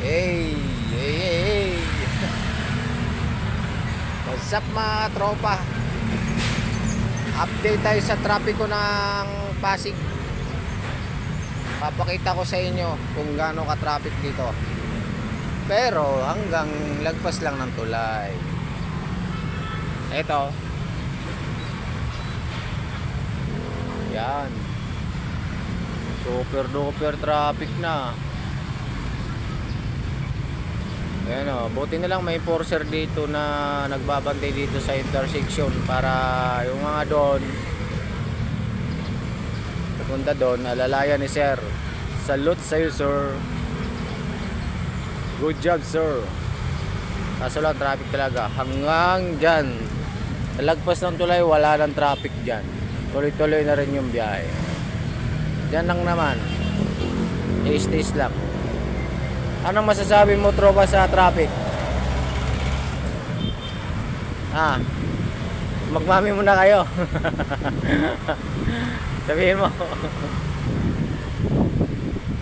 Hey, hey, hey, hey. What's up mga tropa? Update tayo sa trapiko ng Pasig. Papakita ko sa inyo kung gaano ka-traffic dito. Pero hanggang lagpas lang ng tulay. Ito. Yan. Super duper traffic na. Ayan o, buti na lang may enforcer dito na nagbabantay dito sa intersection para yung mga doon papunta doon, alalayan ni sir. Salute sa'yo sir. Good job sir. Kaso lang traffic talaga hanggang dyan. Talagpas ng tulay, wala ng traffic dyan. Tuloy-tuloy na rin yung biyahe. Dyan lang naman. Taste lang. Anong masasabi mo tropa sa traffic? Magmami muna kayo. Sabihin mo.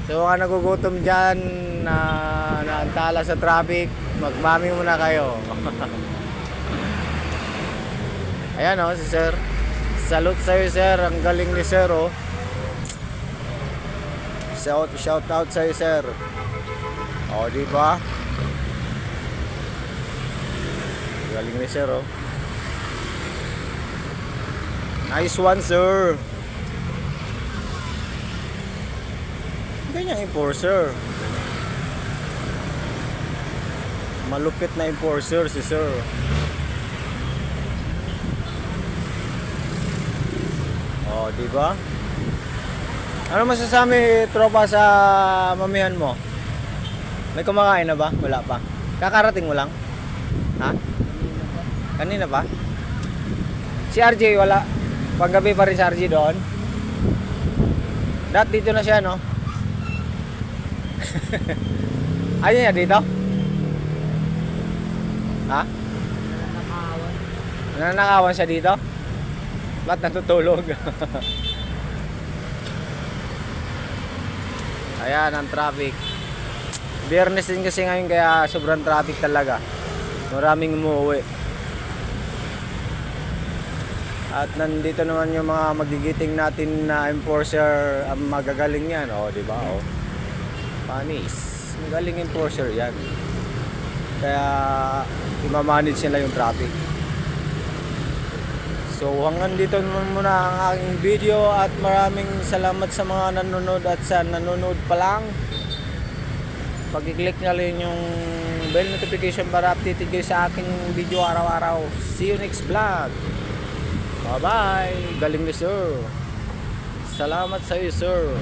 So mga nagugutom dyan na naantala sa traffic, magmami muna kayo. Ayan o, si sir. Salute sa'yo sir. Ang galing ni sir o. Shout out sa'yo sir. O, diba? Galing ni sir, oh. Nice one, sir. Ganyang enforcer. Malupit na enforcer si sir. O, diba? Ano masasabi, tropa, sa mamihan mo? May kumakain na ba? Wala pa. Kakarating mo lang? Ha? Kanina pa? Si RJ wala. Paggabi pa rin si RJ doon. Dati dito na siya, no? Ayun niya dito? Ha? Nananakawan siya dito? Ba't natutulog? Ayan ang traffic. Biyernes din kasi ngayon kaya sobrang traffic talaga. Maraming umuwi. At nandito naman yung mga magigiting natin na enforcer, ang magagaling yan. O, diba? O. Panis. Magaling enforcer yan. Kaya imamanage nila yung traffic. So hanggang dito naman muna ang aking video at maraming salamat sa mga nanonood at sa nanonood pa lang. Pag-click na rin yung bell notification para updated kayo sa aking video araw-araw. See you next vlog. Bye bye. Galing ni sir. Salamat sa iyo sir.